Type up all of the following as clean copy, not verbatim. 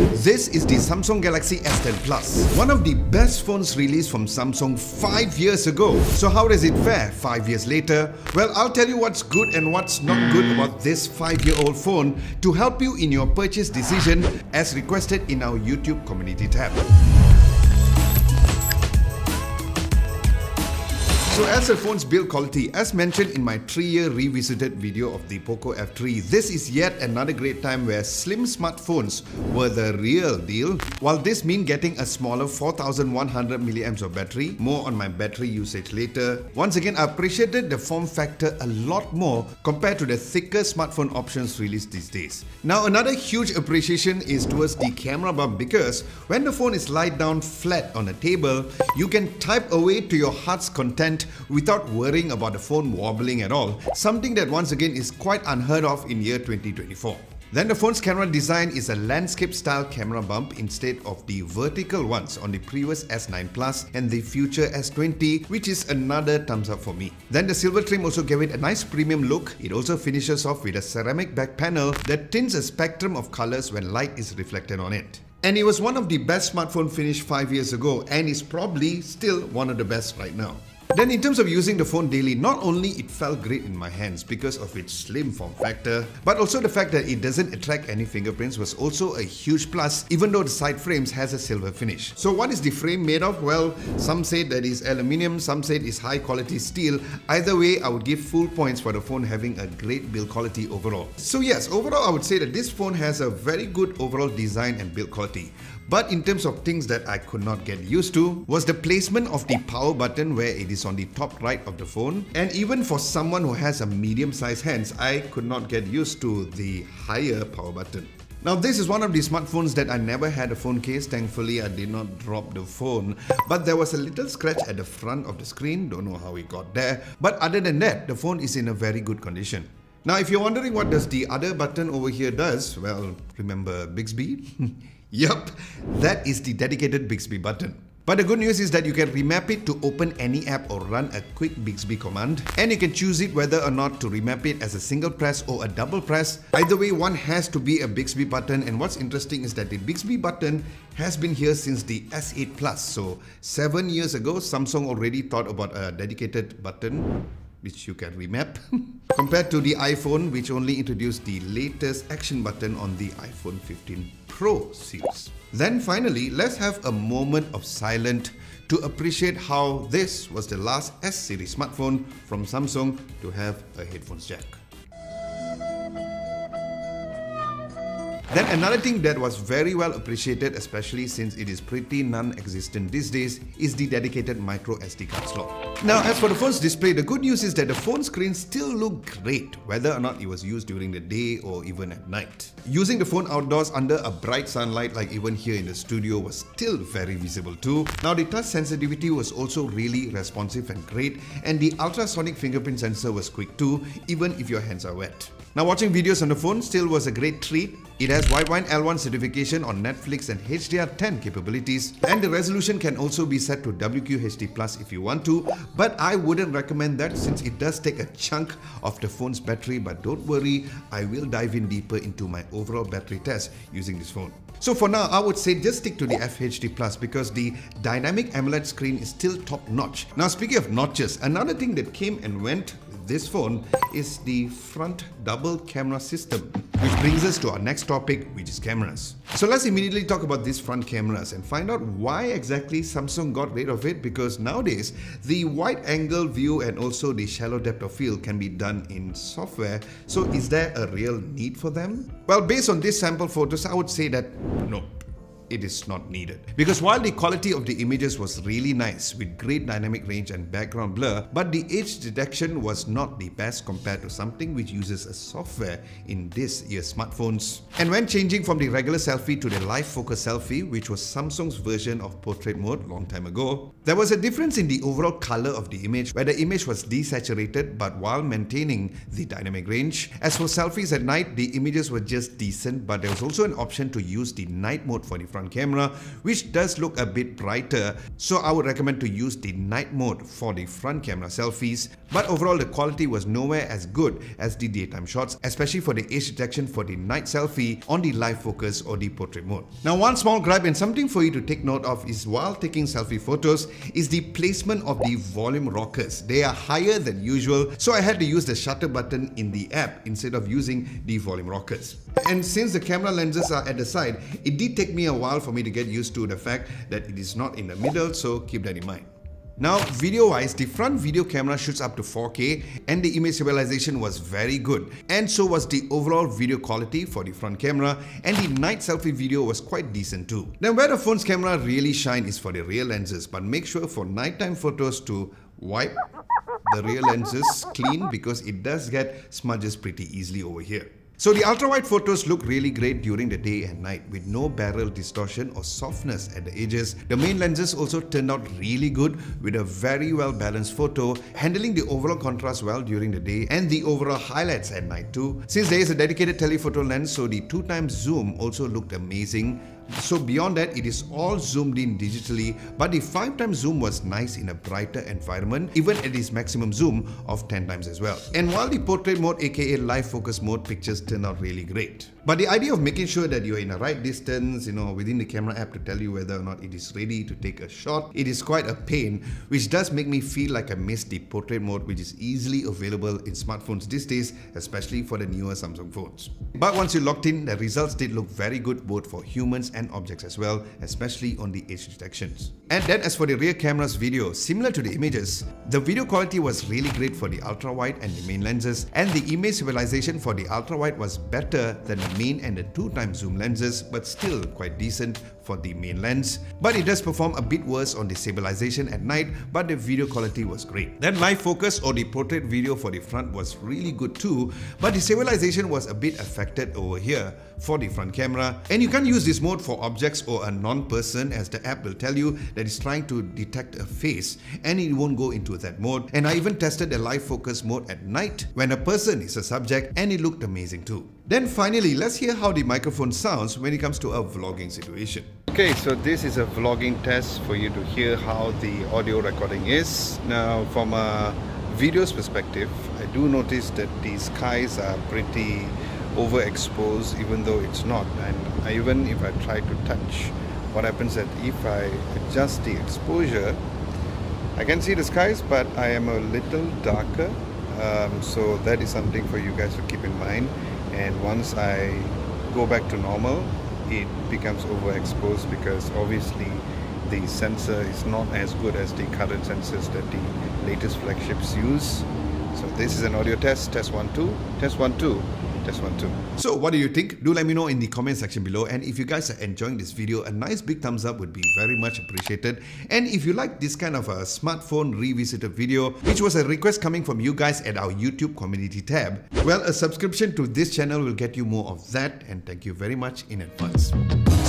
This is the Samsung Galaxy S10 Plus, one of the best phones released from Samsung 5 years ago. So how does it fare 5 years later? Well, I'll tell you what's good and what's not good about this 5-year-old phone to help you in your purchase decision as requested in our YouTube community tab. So as a phone's build quality, as mentioned in my 3-year revisited video of the Poco F3, this is yet another great time where slim smartphones were the real deal. While this means getting a smaller 4100 mAh of battery, more on my battery usage later. Once again, I appreciated the form factor a lot more compared to the thicker smartphone options released these days. Now another huge appreciation is towards the camera bump, because when the phone is laid down flat on a table, you can type away to your heart's content without worrying about the phone wobbling at all, something that once again is quite unheard of in year 2024. Then the phone's camera design is a landscape style camera bump instead of the vertical ones on the previous S9 Plus and the future S20, which is another thumbs up for me. Then the silver trim also gave it a nice premium look. It also finishes off with a ceramic back panel that tints a spectrum of colors when light is reflected on it. And it was one of the best smartphone finished 5 years ago and is probably still one of the best right now. Then in terms of using the phone daily, not only it felt great in my hands because of its slim form factor, but also the fact that it doesn't attract any fingerprints was also a huge plus, even though the side frames has a silver finish. So what is the frame made of? Well, some say that it's aluminium, some say it's high quality steel. Either way, I would give full points for the phone having a great build quality overall. So yes, overall I would say that this phone has a very good overall design and build quality. But in terms of things that I could not get used to was the placement of the power button where it is on the top right of the phone. And even for someone who has a medium-sized hands, I could not get used to the higher power button. Now this is one of the smartphones that I never had a phone case. Thankfully, I did not drop the phone. But there was a little scratch at the front of the screen. Don't know how it got there. But other than that, the phone is in a very good condition. Now if you're wondering what does the other button over here does, well, remember Bixby? Yup, that is the dedicated Bixby button. But the good news is that you can remap it to open any app or run a quick Bixby command, and you can choose it whether or not to remap it as a single press or a double press. Either way, one has to be a Bixby button, and what's interesting is that the Bixby button has been here since the S8 Plus. So 7 years ago, Samsung already thought about a dedicated button which you can remap, compared to the iPhone, which only introduced the latest action button on the iPhone 15 Pro series. Then finally, let's have a moment of silence to appreciate how this was the last S-series smartphone from Samsung to have a headphones jack. Then another thing that was very well appreciated, especially since it is pretty non-existent these days, is the dedicated micro SD card slot. Now as for the phone's display, the good news is that the phone screen still looked great, whether or not it was used during the day or even at night. Using the phone outdoors under a bright sunlight like even here in the studio was still very visible too. Now the touch sensitivity was also really responsive and great, and the ultrasonic fingerprint sensor was quick too, even if your hands are wet. Now watching videos on the phone still was a great treat. It has Widevine L1 certification on Netflix and HDR10 capabilities, and the resolution can also be set to WQHD Plus if you want to, but I wouldn't recommend that since it does take a chunk of the phone's battery. But don't worry, I will dive in deeper into my overall battery test using this phone. So for now, I would say just stick to the FHD Plus because the dynamic AMOLED screen is still top notch. Now speaking of notches, another thing that came and went this phone is the front double camera system, which brings us to our next topic, which is cameras. So let's immediately talk about these front cameras and find out why exactly Samsung got rid of it, because nowadays the wide angle view and also the shallow depth of field can be done in software. So is there a real need for them? Well, based on these sample photos, I would say that no, it is not needed. Because while the quality of the images was really nice with great dynamic range and background blur, but the edge detection was not the best compared to something which uses a software in this year's smartphones. And when changing from the regular selfie to the live focus selfie, which was Samsung's version of portrait mode long time ago, there was a difference in the overall color of the image, where the image was desaturated but while maintaining the dynamic range. As for selfies at night, the images were just decent, but there was also an option to use the night mode for the front front camera, which does look a bit brighter, so I would recommend to use the night mode for the front camera selfies. But overall, the quality was nowhere as good as the daytime shots, especially for the age detection for the night selfie on the live focus or the portrait mode. Now, one small gripe and something for you to take note of is while taking selfie photos is the placement of the volume rockers. They are higher than usual, so I had to use the shutter button in the app instead of using the volume rockers. And since the camera lenses are at the side, it did take me a while for me to get used to the fact that it is not in the middle, so keep that in mind. Now, video-wise, the front video camera shoots up to 4K and the image stabilization was very good, and so was the overall video quality for the front camera, and the night selfie video was quite decent too. Then where the phone's camera really shine is for the rear lenses, but make sure for nighttime photos to wipe the rear lenses clean because it does get smudges pretty easily over here. So the ultra-wide photos look really great during the day and night with no barrel distortion or softness at the edges. The main lenses also turned out really good with a very well balanced photo, handling the overall contrast well during the day and the overall highlights at night too. Since there is a dedicated telephoto lens, so the 2x zoom also looked amazing. So beyond that, it is all zoomed in digitally, but the 5x zoom was nice in a brighter environment, even at its maximum zoom of 10x as well. And while the portrait mode aka live focus mode pictures turned out really great. But the idea of making sure that you're in the right distance, within the camera app to tell you whether or not it is ready to take a shot, it is quite a pain, which does make me feel like I missed the portrait mode, which is easily available in smartphones these days, especially for the newer Samsung phones. But once you locked in, the results did look very good both for humans and objects as well, especially on the edge detections. And then as for the rear camera's video, similar to the images, the video quality was really great for the ultra-wide and the main lenses, and the image stabilization for the ultra-wide was better than the main and the 2x zoom lenses, but still quite decent for the main lens. But it does perform a bit worse on the stabilization at night, but the video quality was great. Then live focus or the portrait video for the front was really good too, but the stabilization was a bit affected over here for the front camera. And you can't use this mode for objects or a non-person, as the app will tell you that it's trying to detect a face and it won't go into that mode. And I even tested the live focus mode at night when a person is a subject, and it looked amazing too. Then finally, let's hear how the microphone sounds when it comes to a vlogging situation. Okay, so this is a vlogging test for you to hear how the audio recording is. Now, from a video's perspective, I do notice that the skies are pretty overexposed, even though it's not. And even if I try to touch, what happens that if I adjust the exposure, I can see the skies, but I am a little darker. So that is something for you guys to keep in mind. And once I go back to normal, it becomes overexposed because obviously the sensor is not as good as the current sensors that the latest flagships use. So this is an audio test, test 1 2, test 1 2. Test 1 2. So what do you think? Do let me know in the comment section below, and if you guys are enjoying this video, a nice big thumbs up would be very much appreciated. And if you like this kind of a smartphone revisited video, which was a request coming from you guys at our YouTube community tab, well, a subscription to this channel will get you more of that, and thank you very much in advance.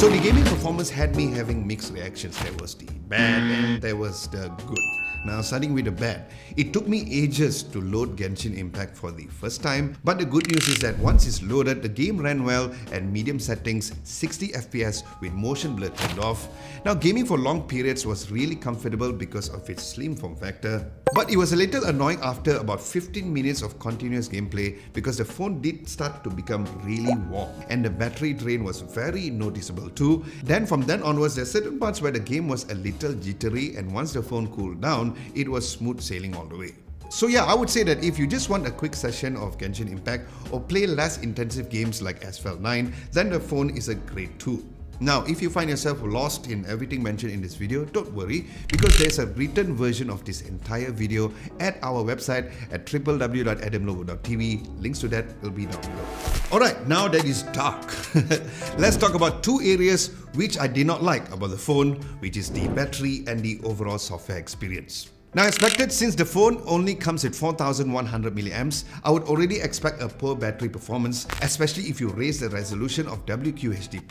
So the gaming performance had me having mixed reactions. There was the bad and there was the good. Now, starting with the bad, it took me ages to load Genshin Impact for the first time, but the good news is that once it's loaded, the game ran well at medium settings, 60 FPS with motion blur turned off. Now, gaming for long periods was really comfortable because of its slim form factor, but it was a little annoying after about 15 minutes of continuous gameplay because the phone did start to become really warm and the battery drain was very noticeable too. Then from then onwards, there are certain parts where the game was a little jittery, and once the phone cooled down, it was smooth sailing all the way. So yeah, I would say that if you just want a quick session of Genshin Impact or play less intensive games like Asphalt 9, then the phone is a great tool. Now, if you find yourself lost in everything mentioned in this video, don't worry, because there's a written version of this entire video at our website at www.adamlobo.tv. Links to that will be down below. Alright, now that is dark. Let's talk about two areas which I did not like about the phone, which is the battery and the overall software experience. Now expected, since the phone only comes with 4100 milliamps, I would already expect a poor battery performance, especially if you raise the resolution of WQHD+,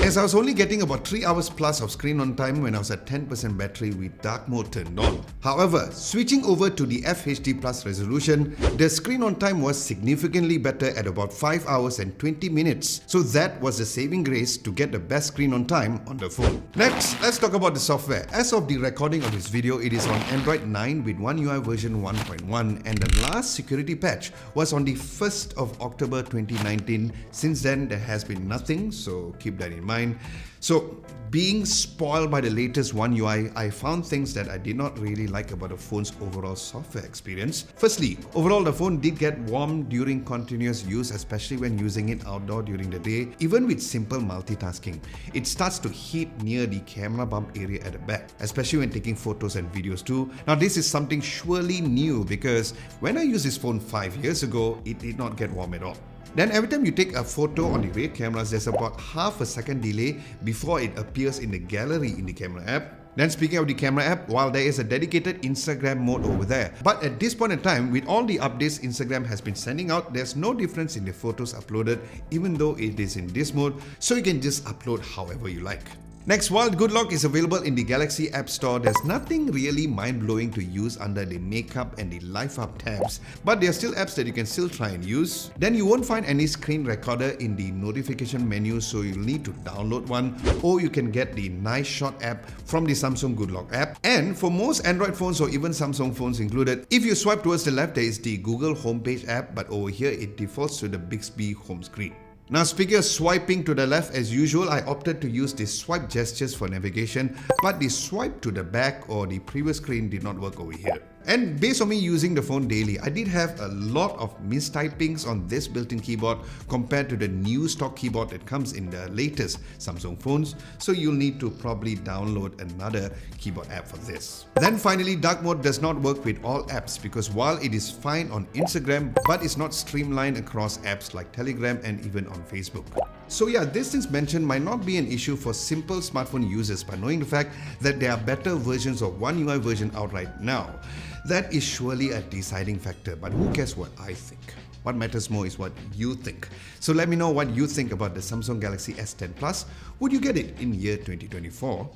as I was only getting about 3 hours plus of screen on time when I was at 10% battery with dark mode turned on. However, switching over to the FHD+ resolution, the screen on time was significantly better at about 5 hours and 20 minutes, so that was the saving grace to get the best screen on time on the phone. Next, let's talk about the software. As of the recording of this video, it is on Android 9 with One UI version 1.1, and the last security patch was on the 1st of October 2019. Since then, there has been nothing, so keep that in mind. So, being spoiled by the latest One UI, I found things that I did not really like about the phone's overall software experience. Firstly, overall the phone did get warm during continuous use, especially when using it outdoor during the day. Even with simple multitasking, it starts to heat near the camera bump area at the back, especially when taking photos and videos too. Now this is something surely new, because when I used this phone 5 years ago, it did not get warm at all. Then every time you take a photo on the rear cameras, there's about half a second delay before it appears in the gallery in the camera app. Then speaking of the camera app, while there is a dedicated Instagram mode over there, but at this point in time, with all the updates Instagram has been sending out, there's no difference in the photos uploaded, even though it is in this mode, so you can just upload however you like. Next, while Good Lock is available in the Galaxy App Store, there's nothing really mind-blowing to use under the Makeup and the Life Up tabs, but there are still apps that you can still try and use. Then you won't find any screen recorder in the notification menu, so you'll need to download one, or you can get the Nice Shot app from the Samsung Good Lock app. And for most Android phones or even Samsung phones included, if you swipe towards the left, there is the Google Homepage app, but over here it defaults to the Bixby home screen. Now speaking of swiping to the left, as usual, I opted to use the swipe gestures for navigation, but the swipe to the back or the previous screen did not work over here. And based on me using the phone daily, I did have a lot of mistypings on this built-in keyboard compared to the new stock keyboard that comes in the latest Samsung phones, so you'll need to probably download another keyboard app for this. Then finally, dark mode does not work with all apps, because while it is fine on Instagram, but it's not streamlined across apps like Telegram and even on Facebook. So yeah, these things mentioned might not be an issue for simple smartphone users, but knowing the fact that there are better versions of One UI version out right now, that is surely a deciding factor. But who cares what I think? What matters more is what you think. So let me know what you think about the Samsung Galaxy S10 Plus. Would you get it in year 2024?